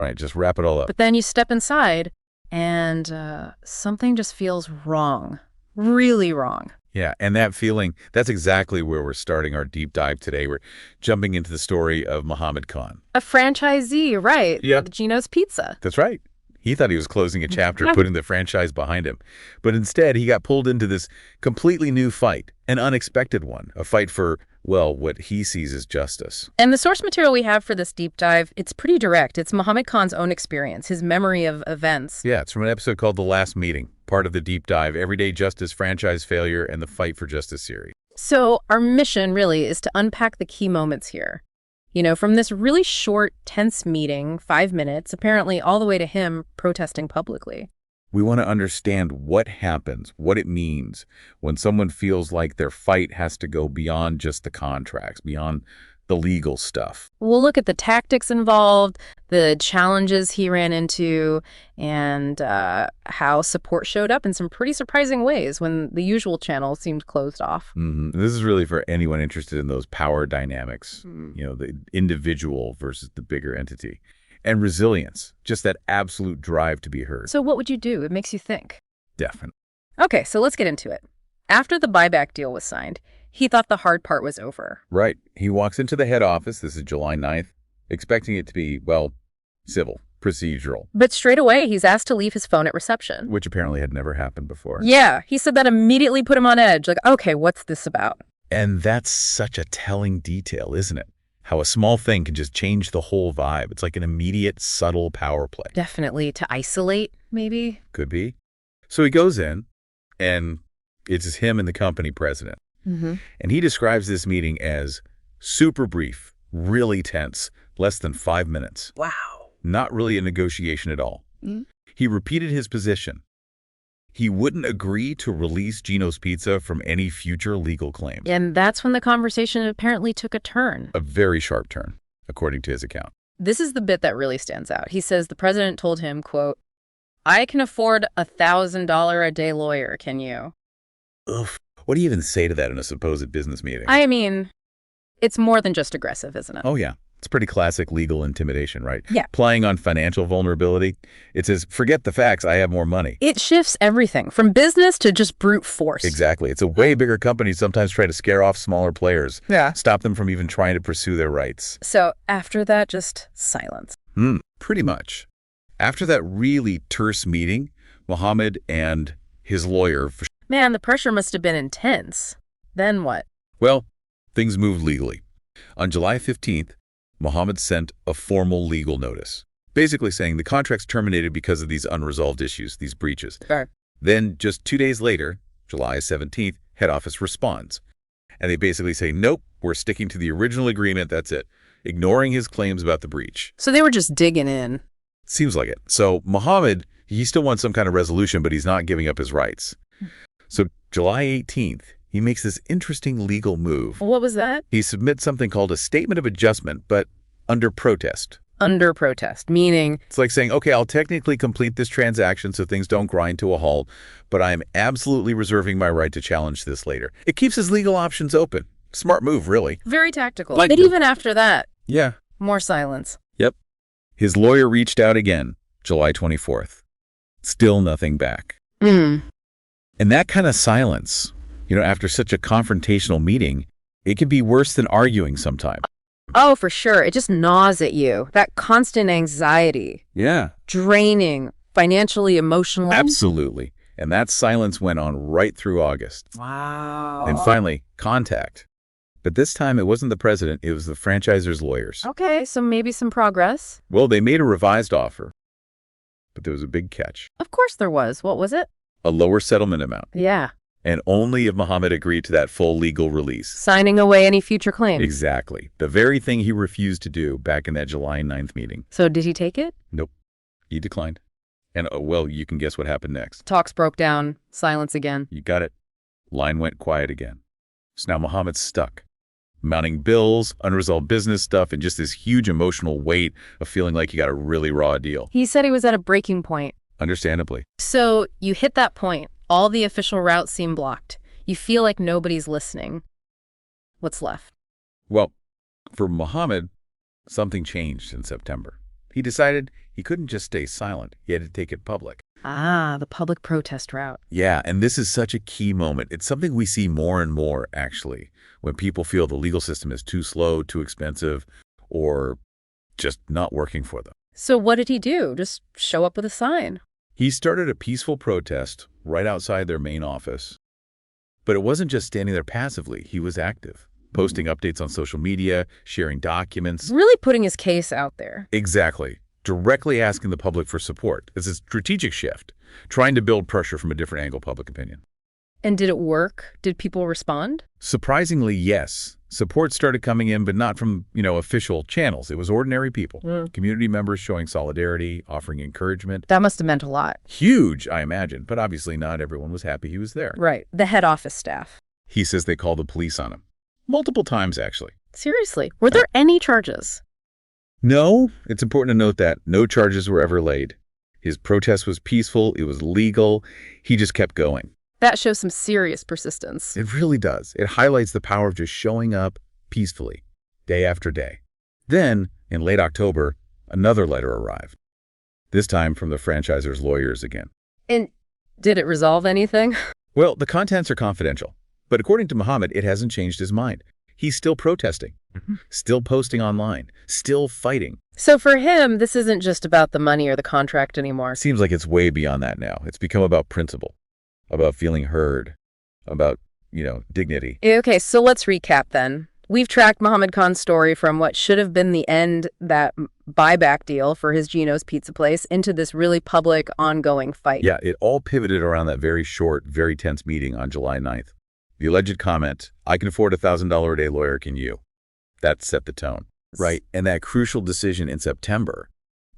Right, just wrap it all up. But then you step inside, and something just feels wrong. Really wrong. Yeah, and that feeling, that's exactly where we're starting our deep dive today. We're jumping into the story of Muhammad Khan. A franchisee, right? Yeah. Gino's Pizza. That's right. He thought he was closing a chapter, putting the franchise behind him. But instead, he got pulled into this completely new fight, an unexpected one, a fight for, well, what he sees as justice. And the source material we have for this deep dive, it's pretty direct. It's Muhammad Khan's own experience, his memory of events. Yeah, it's from an episode called The Last Meeting, part of the deep dive, Everyday Justice, Franchise Failure, and the Fight for Justice series. So our mission really is to unpack the key moments here. You know, from this really short, tense meeting, 5 minutes, apparently all the way to him protesting publicly. We want to understand what happens, what it means when someone feels like their fight has to go beyond just the contracts, beyond the legal stuff. We'll look at the tactics involved, the challenges he ran into, and how support showed up in some pretty surprising ways when the usual channel seemed closed off. This is really for anyone interested in those power dynamics, you know, the individual versus the bigger entity. And resilience, just that absolute drive to be heard. So what would you do? It makes you think. Definitely. Okay, so let's get into it. After the buyback deal was signed, he thought the hard part was over. Right. He walks into the head office, this is July 9th, expecting it to be, well, civil, procedural. But straight away, he's asked to leave his phone at reception. Which apparently had never happened before. Yeah, he said that immediately put him on edge. Like, okay, what's this about? And that's such a telling detail, isn't it? How a small thing can just change the whole vibe. It's like an immediate, subtle power play. Definitely to isolate, maybe? Could be. So he goes in, and it's just him and the company president. And he describes this meeting as super brief, really tense, less than 5 minutes. Wow. Not really a negotiation at all. He repeated his position. He wouldn't agree to release Gino's Pizza from any future legal claims. And that's when the conversation apparently took a turn. A very sharp turn, according to his account. This is the bit that really stands out. He says the president told him, quote, "I can afford $1,000 a day lawyer, can you?" Oof. What do you even say to that in a supposed business meeting? I mean, it's more than just aggressive, isn't it? Oh, yeah. It's pretty classic legal intimidation, right? Yeah. Playing on financial vulnerability. It says, forget the facts, I have more money. It shifts everything from business to just brute force. Exactly. It's a way bigger company sometimes try to scare off smaller players. Yeah. Stop them from even trying to pursue their rights. So after that, just silence. Pretty much. After that really terse meeting, Muhammad and his lawyer... Man, the pressure must have been intense. Then what? Well, things moved legally. On July 15th, Muhammad sent a formal legal notice, basically saying the contract's terminated because of these unresolved issues, these breaches. Sure. Then, just 2 days later, July 17th, head office responds. And they basically say, nope, we're sticking to the original agreement, that's it, ignoring his claims about the breach. So they were just digging in. Seems like it. So Muhammad, he still wants some kind of resolution, but he's not giving up his rights. So July 18th, he makes this interesting legal move. What was that? He submits something called a statement of adjustment, but under protest. Under protest, meaning? It's like saying, okay, I'll technically complete this transaction so things don't grind to a halt, but I am absolutely reserving my right to challenge this later. It keeps his legal options open. Smart move, really. Very tactical. Like but even after that, yeah. more silence. Yep. His lawyer reached out again, July 24th. Still nothing back. And that kind of silence, you know, after such a confrontational meeting, it can be worse than arguing sometimes. Oh, for sure. It just gnaws at you. That constant anxiety. Yeah. Draining, financially, emotionally. Absolutely. And that silence went on right through August. Wow. And finally, contact. But this time it wasn't the president, it was the franchisor's lawyers. Okay, so maybe some progress. Well, they made a revised offer, but there was a big catch. Of course there was. What was it? A lower settlement amount. Yeah. And only if Muhammad agreed to that full legal release. Signing away any future claims. Exactly. The very thing he refused to do back in that July 9th meeting. So did he take it? Nope. He declined. And, well, you can guess what happened next. Talks broke down. Silence again. You got it. Line went quiet again. So now Muhammad's stuck. Mounting bills, unresolved business stuff, and just this huge emotional weight of feeling like he got a really raw deal. He said he was at a breaking point. Understandably. So you hit that point. All the official routes seem blocked. You feel like nobody's listening. What's left? Well, for Muhammad, something changed in September. He decided he couldn't just stay silent. He had to take it public. Ah, the public protest route. Yeah, and this is such a key moment. It's something we see more and more, actually, when people feel the legal system is too slow, too expensive, or just not working for them. So what did he do? Just show up with a sign? He started a peaceful protest right outside their main office. But it wasn't just standing there passively. He was active, posting updates on social media, sharing documents. Really putting his case out there. Exactly. Directly asking the public for support. It's a strategic shift, trying to build pressure from a different angle, public opinion. And did it work? Did people respond? Surprisingly, yes. Support started coming in, but not from, official channels. It was ordinary people, community members showing solidarity, offering encouragement. That must have meant a lot. Huge, I imagine, but obviously not everyone was happy he was there. Right. The head office staff. He says they called the police on him. Multiple times, actually. Seriously? Were there any charges? No, it's important to note that no charges were ever laid. His protest was peaceful, it was legal, he just kept going. That shows some serious persistence. It really does. It highlights the power of just showing up peacefully, day after day. Then, in late October, another letter arrived. This time from the franchisor's lawyers again. And did it resolve anything? Well, the contents are confidential, but according to Muhammad, it hasn't changed his mind. He's still protesting, still posting online, still fighting. So for him, this isn't just about the money or the contract anymore. Seems like it's way beyond that now. It's become about principle, about feeling heard, about, dignity. Okay, so let's recap then. We've tracked Muhammad Khan's story from what should have been the end, that buyback deal for his Gino's Pizza place, into this really public, ongoing fight. Yeah, it all pivoted around that very short, very tense meeting on July 9th. The alleged comment, "I can afford a $1,000 a day lawyer, can you?" That set the tone. Right, and that crucial decision in September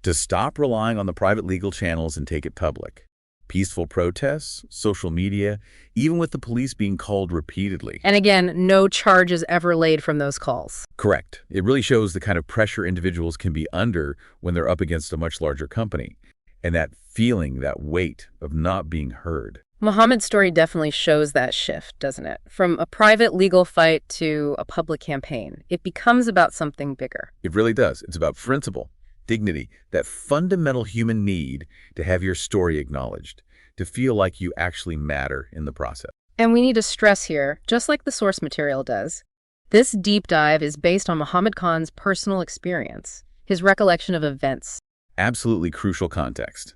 to stop relying on the private legal channels and take it public. Peaceful protests, social media, even with the police being called repeatedly. And again, no charges ever laid from those calls. Correct. It really shows the kind of pressure individuals can be under when they're up against a much larger company. And that feeling, that weight of not being heard. Muhammad's story definitely shows that shift, doesn't it? From a private legal fight to a public campaign. It becomes about something bigger. It really does. It's about principle, dignity, that fundamental human need to have your story acknowledged, to feel like you actually matter in the process. And we need to stress here, just like the source material does, this deep dive is based on Muhammad Khan's personal experience, his recollection of events. Absolutely crucial context.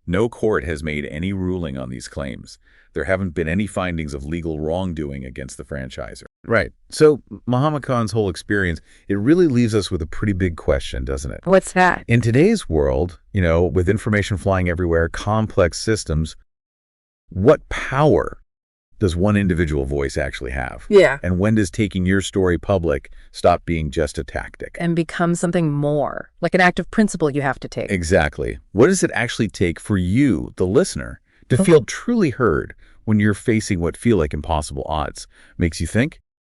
No court has made any ruling on these claims. There haven't been any findings of legal wrongdoing against the franchisor. Right. So Muhammad Khan's whole experience, it really leaves us with a pretty big question, doesn't it? What's that? In today's world, with information flying everywhere, complex systems, what power does one individual voice actually have? Yeah. And when does taking your story public stop being just a tactic? And become something more, like an act of principle you have to take. Exactly. What does it actually take for you, the listener, to feel truly heard when you're facing what feel like impossible odds? Makes you think?